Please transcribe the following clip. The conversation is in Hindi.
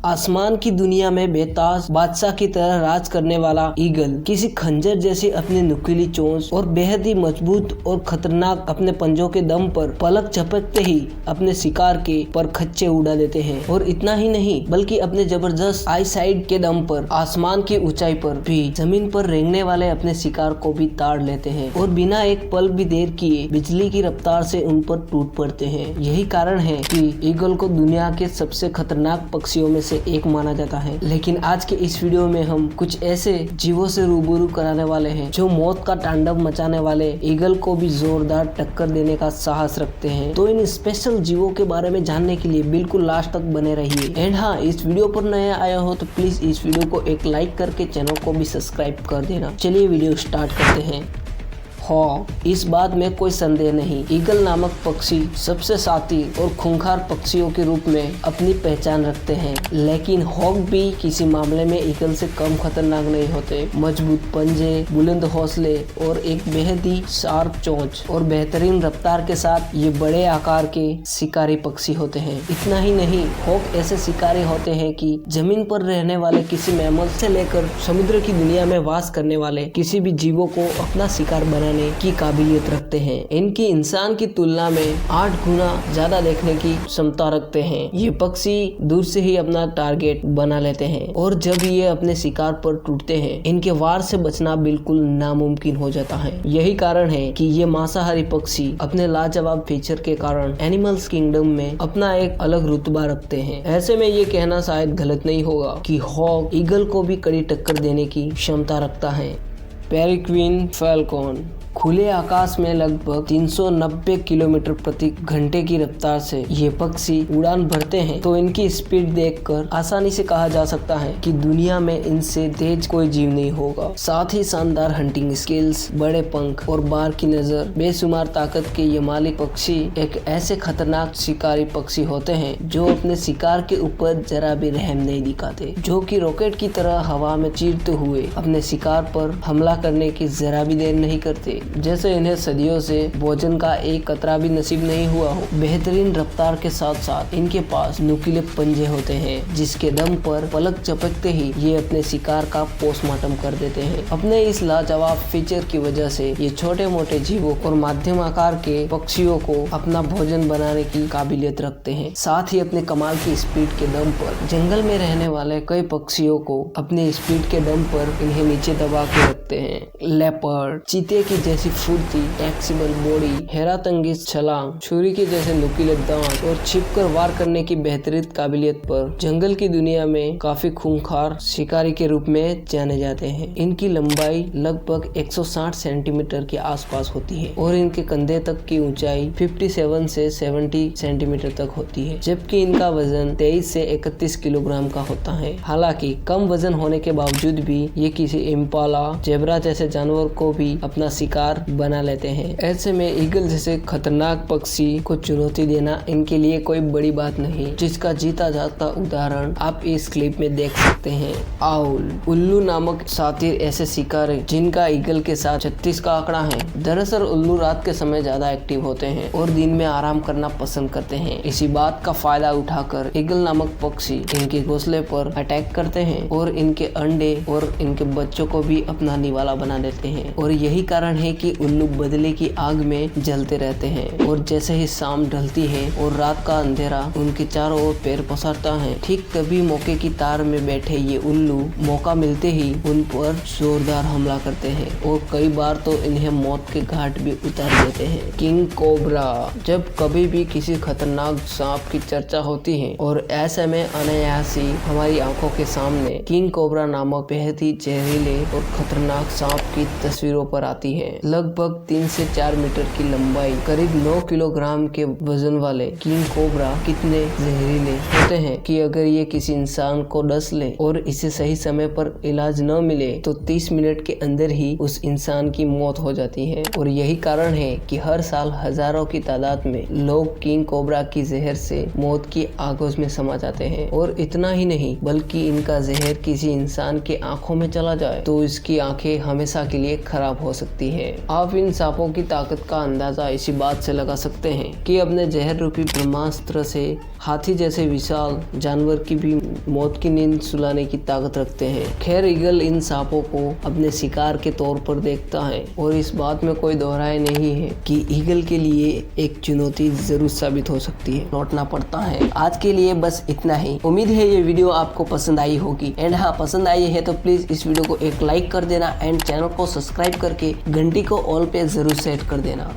आसमान की दुनिया में बेताज बादशाह की तरह राज करने वाला ईगल किसी खंजर जैसी अपनी नुकीली चोंच और बेहद ही मजबूत और खतरनाक अपने पंजों के दम पर पलक झपकते ही अपने शिकार के पर खच्चे उड़ा देते हैं। और इतना ही नहीं बल्कि अपने जबरदस्त आई साइड के दम पर आसमान की ऊंचाई पर भी जमीन पर रेंगने वाले अपने शिकार को भी ताड़ लेते हैं और बिना एक पल भी देर किए बिजली की रफ्तार से उन पर टूट पड़ते हैं। यही कारण है कि ईगल को दुनिया के सबसे खतरनाक पक्षियों में से एक माना जाता है। लेकिन आज के इस वीडियो में हम कुछ ऐसे जीवों से रूबरू कराने वाले हैं जो मौत का तांडव मचाने वाले ईगल को भी जोरदार टक्कर देने का साहस रखते हैं। तो इन स्पेशल जीवों के बारे में जानने के लिए बिल्कुल लास्ट तक बने रहिए। एंड हाँ, इस वीडियो पर नया आया हो तो प्लीज इस वीडियो को एक लाइक करके चैनल को भी सब्सक्राइब कर देना। चलिए वीडियो स्टार्ट करते हैं। हॉक, इस बात में कोई संदेह नहीं, ईगल नामक पक्षी सबसे शातिर और खूंखार पक्षियों के रूप में अपनी पहचान रखते हैं। लेकिन हॉक भी किसी मामले में ईगल से कम खतरनाक नहीं होते। मजबूत पंजे, बुलंद हौसले और एक बेहद ही शार्प चोंच और बेहतरीन रफ्तार के साथ ये बड़े आकार के शिकारी पक्षी होते हैं। इतना ही नहीं, हॉक ऐसे शिकारी होते हैं कि जमीन पर रहने वाले किसी मैमल से लेकर समुद्र की दुनिया में वास करने वाले किसी भी जीवों को अपना शिकार बनाने की काबिलियत रखते हैं। इनकी इंसान की तुलना में 8 गुना ज्यादा देखने की क्षमता रखते हैं। ये पक्षी दूर से ही अपना टारगेट बना लेते हैं और जब ये अपने शिकार पर टूटते हैं इनके वार से बचना बिल्कुल नामुमकिन हो जाता है। यही कारण है कि ये मांसाहारी पक्षी अपने लाजवाब फीचर के कारण एनिमल्स किंगडम में अपना एक अलग रुतबा रखते हैं। ऐसे में ये कहना शायद गलत नहीं होगा कि हॉक ईगल को भी कड़ी टक्कर देने की क्षमता रखता है। पेरिक्विन फैल्कॉन खुले आकाश में लगभग 390 किलोमीटर प्रति घंटे की रफ्तार से ये पक्षी उड़ान भरते हैं तो इनकी स्पीड देखकर आसानी से कहा जा सकता है कि दुनिया में इनसे तेज कोई जीव नहीं होगा। साथ ही शानदार हंटिंग स्किल्स, बड़े पंख और बार की नजर, बेशुमार ताकत के ये मालिक पक्षी एक ऐसे खतरनाक शिकारी पक्षी होते हैं जो अपने शिकार के ऊपर जरा भी रहम नहीं दिखाते, जो कि रॉकेट की तरह हवा में चीरते हुए अपने शिकार पर हमला करने की जरा भी देर नहीं करते, जैसे इन्हें सदियों से भोजन का एक कतरा भी नसीब नहीं हुआ हो। बेहतरीन रफ्तार के साथ साथ इनके पास नुकीले पंजे होते हैं जिसके दम पर पलक झपकते ही ये अपने शिकार का पोस्टमार्टम कर देते हैं। अपने इस लाजवाब फीचर की वजह से ये छोटे मोटे जीवों और मध्यम आकार के पक्षियों को अपना भोजन बनाने की काबिलियत रखते हैं। साथ ही अपने कमाल की स्पीड के दम पर जंगल में रहने वाले कई पक्षियों को अपनी स्पीड के दम पर इन्हें नीचे दबा के रखते हैं। लेपर्ड, चीते की जैसी फुर्ती, फ्लेक्सिबल बॉडी, हैरतअंगेज छलांग, छुरी के जैसे नुकीले दांत और छिपकर वार करने की बेहतरीन काबिलियत पर जंगल की दुनिया में काफी खूंखार शिकारी के रूप में जाने जाते हैं। इनकी लंबाई लगभग 160 सेंटीमीटर के आसपास होती है और इनके कंधे तक की ऊंचाई 57 से 70 सेंटीमीटर तक होती है, जबकि इनका वजन 23 से 31 किलोग्राम का होता है। हालांकि कम वजन होने के बावजूद भी ये किसी इम्पाला, जेब्रा जैसे जानवर को भी अपना शिकार बना लेते हैं। ऐसे में ईगल जैसे खतरनाक पक्षी को चुनौती देना इनके लिए कोई बड़ी बात नहीं, जिसका जीता जाता उदाहरण आप इस क्लिप में देख सकते हैं। आउल, उल्लू नामक शातिर ऐसे शिकारी जिनका ईगल के साथ 36 का आंकड़ा है। दरअसल उल्लू रात के समय ज्यादा एक्टिव होते हैं और दिन में आराम करना पसंद करते हैं। इसी बात का फायदा उठाकर ईगल नामक पक्षी इनके घोंसले पर अटैक करते हैं और इनके अंडे और इनके बच्चों को भी अपना निवाला बना देते हैं। और यही कारण है कि उल्लू बदले की आग में जलते रहते हैं और जैसे ही शाम ढलती है और रात का अंधेरा उनके चारों ओर पैर पसारता है, ठीक तभी मौके की तार में बैठे ये उल्लू मौका मिलते ही उन पर जोरदार हमला करते हैं और कई बार तो इन्हें मौत के घाट भी उतार देते हैं। किंग कोबरा, जब कभी भी किसी खतरनाक सांप की चर्चा होती है और ऐसे में अनायास ही हमारी आंखों के सामने किंग कोबरा नामक बेहद ही जहरीले और खतरनाक सांप की तस्वीरों पर आती है। लगभग 3 से 4 मीटर की लंबाई, करीब 9 किलोग्राम के वजन वाले किंग कोबरा कितने जहरीले होते हैं कि अगर ये किसी इंसान को डस ले और इसे सही समय पर इलाज न मिले तो 30 मिनट के अंदर ही उस इंसान की मौत हो जाती है। और यही कारण है कि हर साल हजारों की तादाद में लोग किंग कोबरा की जहर से मौत की आगोश में समा जाते हैं। और इतना ही नहीं बल्कि इनका जहर किसी इंसान के आंखों में चला जाए तो इसकी आंखें आंखें हमेशा के लिए खराब हो सकती हैं। आप इन सांपों की ताकत का अंदाजा इसी बात से लगा सकते हैं कि अपने जहर रूपी ब्रह्मास्त्र से हाथी जैसे विशाल जानवर की भी मौत की नींद सुलाने की ताकत रखते हैं। खैर, ईगल इन सांपों को अपने शिकार के तौर पर देखता है और इस बात में कोई दोहराए नहीं है कि ईगल के लिए एक चुनौती जरूर साबित हो सकती है, लौटना पड़ता है। आज के लिए बस इतना ही। उम्मीद है ये वीडियो आपको पसंद आई होगी एंड हाँ, पसंद आई है तो प्लीज इस वीडियो को एक लाइक कर देना एंड चैनल को सब्सक्राइब करके घंटी को ऑल पे जरूर सेट कर देना।